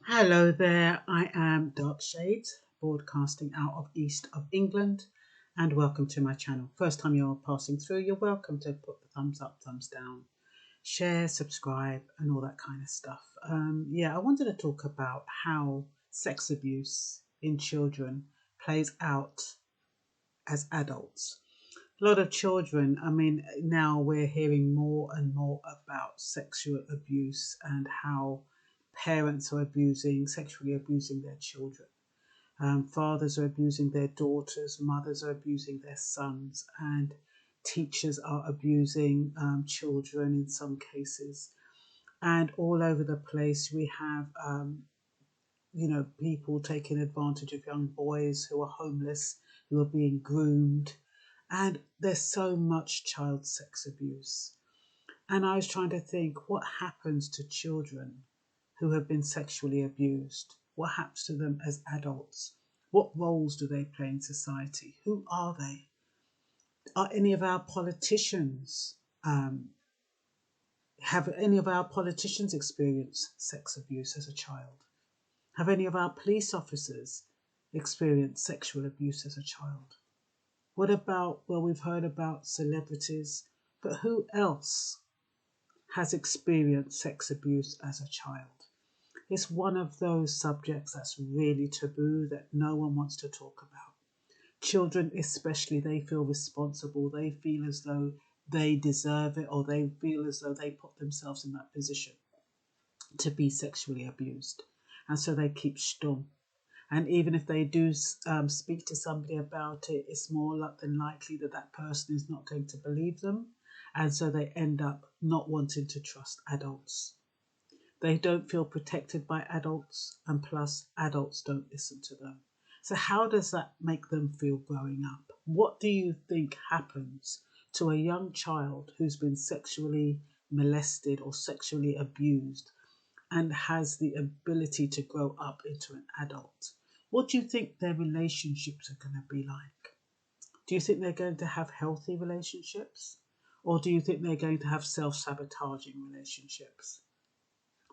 Hello there, I am Dark Shades, broadcasting out of East of England, and welcome to my channel. First time you're passing through, you're welcome to put the thumbs up, thumbs down, share, subscribe, and all that kind of stuff. I wanted to talk about how sex abuse in children plays out as adults. A lot of children, now we're hearing more and more about sexual abuse and how parents are sexually abusing their children. Fathers are abusing their daughters, mothers are abusing their sons, and teachers are abusing children in some cases. And all over the place, we have, people taking advantage of young boys who are homeless, who are being groomed. And there's so much child sex abuse. And I was trying to think what happens to children who have been sexually abused? What happens to them as adults? What roles do they play in society? Who are they? Are any of our politicians, have any of our politicians experienced sex abuse as a child? Have any of our police officers experienced sexual abuse as a child? What about, well, we've heard about celebrities, but who else has experienced sex abuse as a child? It's one of those subjects that's really taboo that no one wants to talk about. Children, especially, they feel responsible. They feel as though they deserve it, or they feel as though they put themselves in that position to be sexually abused. And so they keep stum. And even if they do speak to somebody about it, it's more than likely that that person is not going to believe them. And so they end up not wanting to trust adults. They don't feel protected by adults, and plus, adults don't listen to them. So, how does that make them feel growing up? What do you think happens to a young child who's been sexually molested or sexually abused and has the ability to grow up into an adult? What do you think their relationships are going to be like? Do you think they're going to have healthy relationships? Or do you think they're going to have self sabotaging relationships?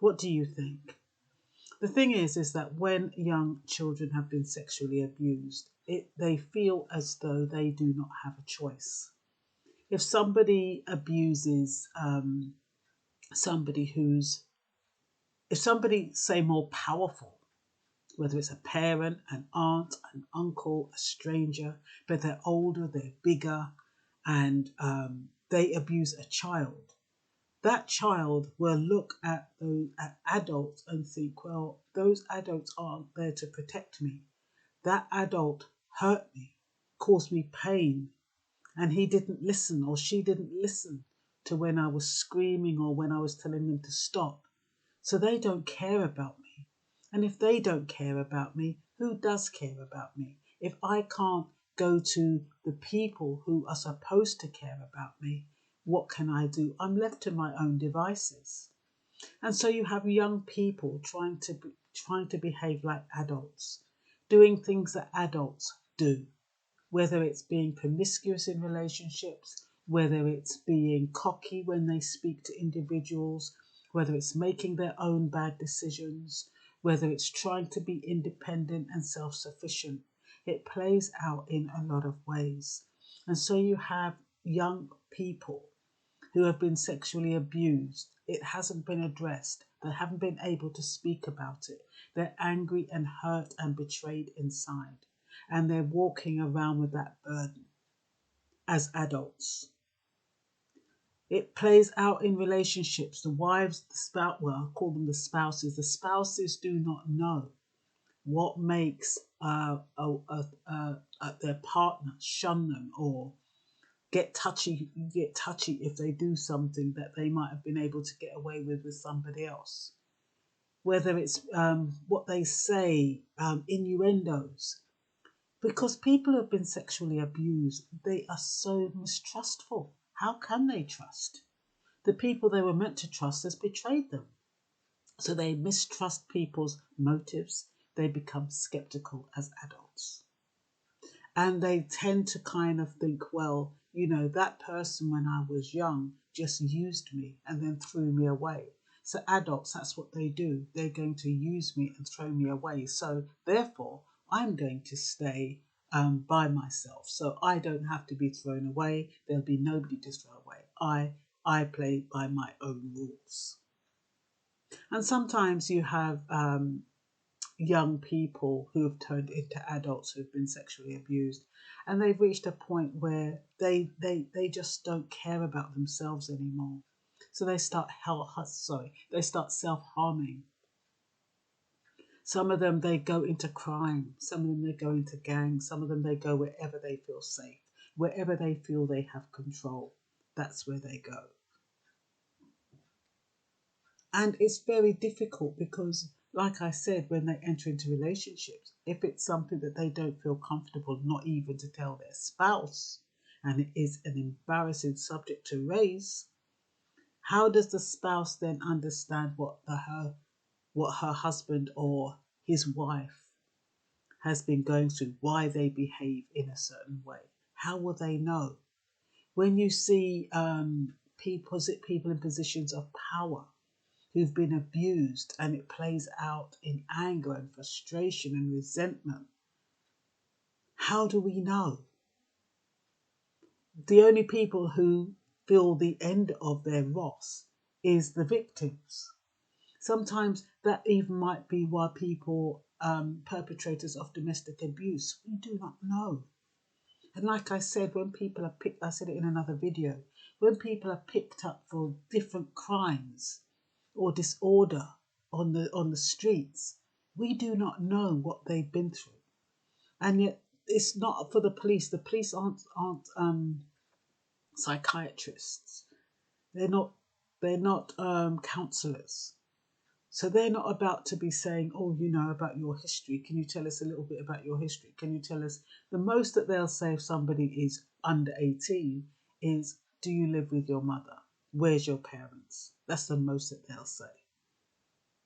What do you think? The thing is that when young children have been sexually abused, they feel as though they do not have a choice. If somebody abuses somebody who's, if somebody, say, more powerful, whether it's a parent, an aunt, an uncle, a stranger, but they're older, they're bigger, and they abuse a child, that child will look at adults and think, well, those adults aren't there to protect me. That adult hurt me, caused me pain, and he didn't listen or she didn't listen to when I was screaming or when I was telling them to stop. So they don't care about me. And if they don't care about me, who does care about me? If I can't go to the people who are supposed to care about me, what can I do? I'm left to my own devices. And so you have young people trying to behave like adults, doing things that adults do, whether it's being promiscuous in relationships, whether it's being cocky when they speak to individuals, whether it's making their own bad decisions, whether it's trying to be independent and self-sufficient. It plays out in a lot of ways. And so you have young people who have been sexually abused. It hasn't been addressed. They haven't been able to speak about it. They're angry and hurt and betrayed inside. And they're walking around with that burden as adults. It plays out in relationships. The wives, the spouse, well, I call them the spouses. The spouses do not know what makes their partner shun them or get touchy if they do something that they might have been able to get away with somebody else. Whether it's what they say, innuendos. Because people who have been sexually abused, they are so mistrustful. How can they trust? The people they were meant to trust has betrayed them. So they mistrust people's motives. They become skeptical as adults. And they tend to kind of think, well, that person when I was young just used me and then threw me away. So adults, that's what they do. They're going to use me and throw me away. So therefore, I'm going to stay by myself. So I don't have to be thrown away. There'll be nobody to throw away. I play by my own rules. And sometimes you have young people who have turned into adults who've been sexually abused, and they've reached a point where they just don't care about themselves anymore. So they start they start self-harming. Some of them, they go into crime. Some of them, they go into gangs. Some of them, they go wherever they feel safe, wherever they feel they have control. That's where they go. And it's very difficult because, like I said, when they enter into relationships, if it's something that they don't feel comfortable, not even to tell their spouse, and it is an embarrassing subject to raise, how does the spouse then understand what her husband or his wife has been going through, why they behave in a certain way? How will they know? When you see people in positions of power who've been abused, and it plays out in anger and frustration and resentment, how do we know? The only people who feel the end of their wrath is the victims. Sometimes that even might be why people, perpetrators of domestic abuse, we do not know. And like I said, when people are picked, I said it in another video, when people are picked up for different crimes or disorder on the streets, we do not know what they've been through. And yet it's not for the police. The police aren't psychiatrists. They're not counsellors. So they're not about to be saying, oh, about your history. Can you tell us a little bit about your history? Can you tell us? The most that they'll say if somebody is under 18 is, do you live with your mother? Where's your parents? That's the most that they'll say.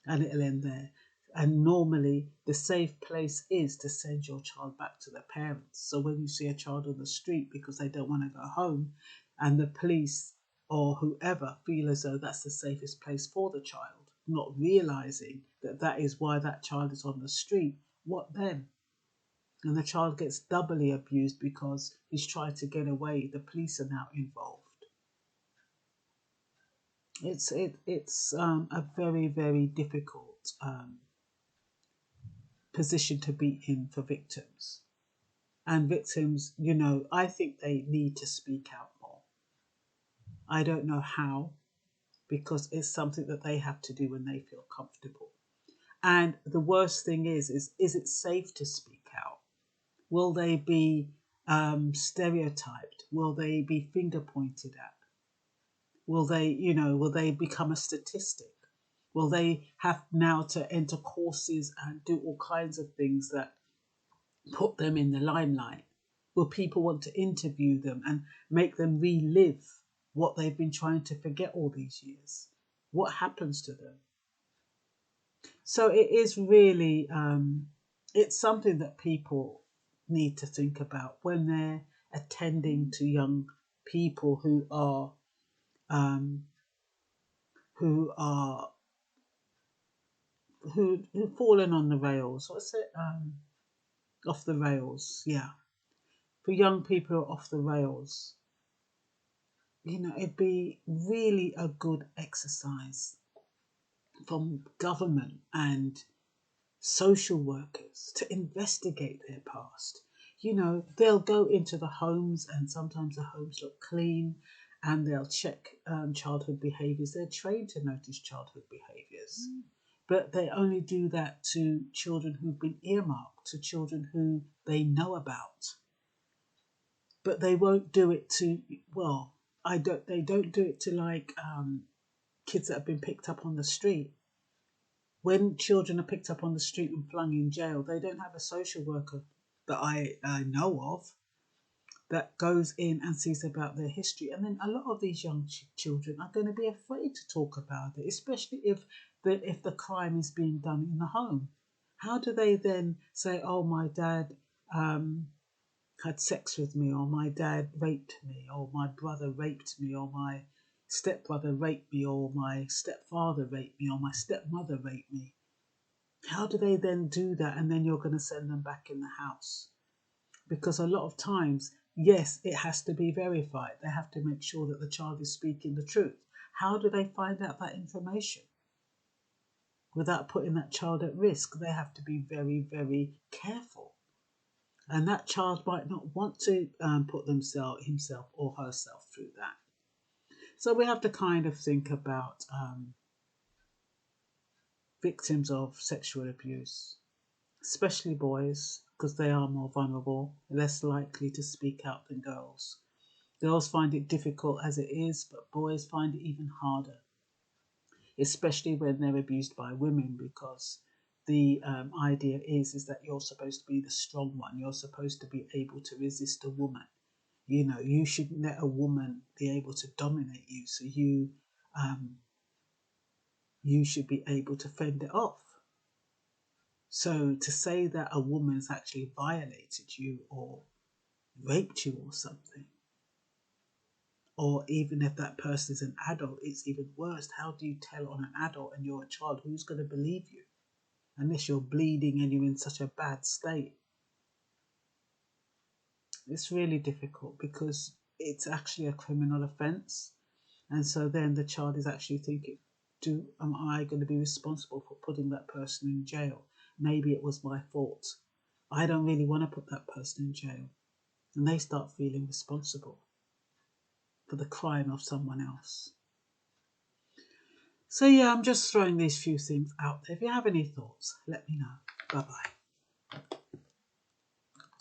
And it'll end there. And normally the safe place is to send your child back to their parents. So when you see a child on the street because they don't want to go home, and the police or whoever feel as though that's the safest place for the child, not realizing that that is why that child is on the street, what then? And the child gets doubly abused because he's tried to get away. The police are now involved. It's a very, very difficult position to be in for victims. And victims, I think they need to speak out more. I don't know how, because it's something that they have to do when they feel comfortable. And the worst thing is it safe to speak out? Will they be stereotyped? Will they be finger pointed at? Will they become a statistic? Will they have now to enter courses and do all kinds of things that put them in the limelight? Will people want to interview them and make them relive what they've been trying to forget all these years? What happens to them? So it is really, it's something that people need to think about when they're attending to young people um, who are who've fallen on the rails. What's it? Off the rails. Yeah, for young people who are off the rails, it'd be really a good exercise from government and social workers to investigate their past. They'll go into the homes, and sometimes the homes look clean, and they'll check childhood behaviours. They're trained to notice childhood behaviours. But they only do that to children who've been earmarked, to children who they know about. But they won't do it to, they don't do it to kids that have been picked up on the street. When children are picked up on the street and flung in jail, they don't have a social worker that I know of that goes in and sees about their history. And then a lot of these young children are going to be afraid to talk about it, especially if the crime is being done in the home. How do they then say, oh, my dad had sex with me, or my dad raped me, or my brother raped me, or stepbrother raped me, or my stepfather raped me, or my stepmother raped me. How do they then do that? And then you're going to send them back in the house? Because a lot of times, yes, it has to be verified. They have to make sure that the child is speaking the truth. How do they find out that information? Without putting that child at risk, they have to be very, very careful. And that child might not want to put himself or herself through that. So we have to kind of think about victims of sexual abuse, especially boys, because they are more vulnerable, less likely to speak out than girls. Girls find it difficult as it is, but boys find it even harder, especially when they're abused by women, because the idea is that you're supposed to be the strong one. You're supposed to be able to resist a woman. You know, you shouldn't let a woman be able to dominate you. So you should be able to fend it off. So to say that a woman's actually violated you or raped you or something, or even if that person is an adult, it's even worse. How do you tell on an adult and you're a child? Who's going to believe you? Unless you're bleeding and you're in such a bad state. It's really difficult because it's actually a criminal offence. And so then the child is actually thinking, am I going to be responsible for putting that person in jail? Maybe it was my fault. I don't really want to put that person in jail. And they start feeling responsible for the crime of someone else. So yeah, I'm just throwing these few things out there. If you have any thoughts, let me know. Bye-bye.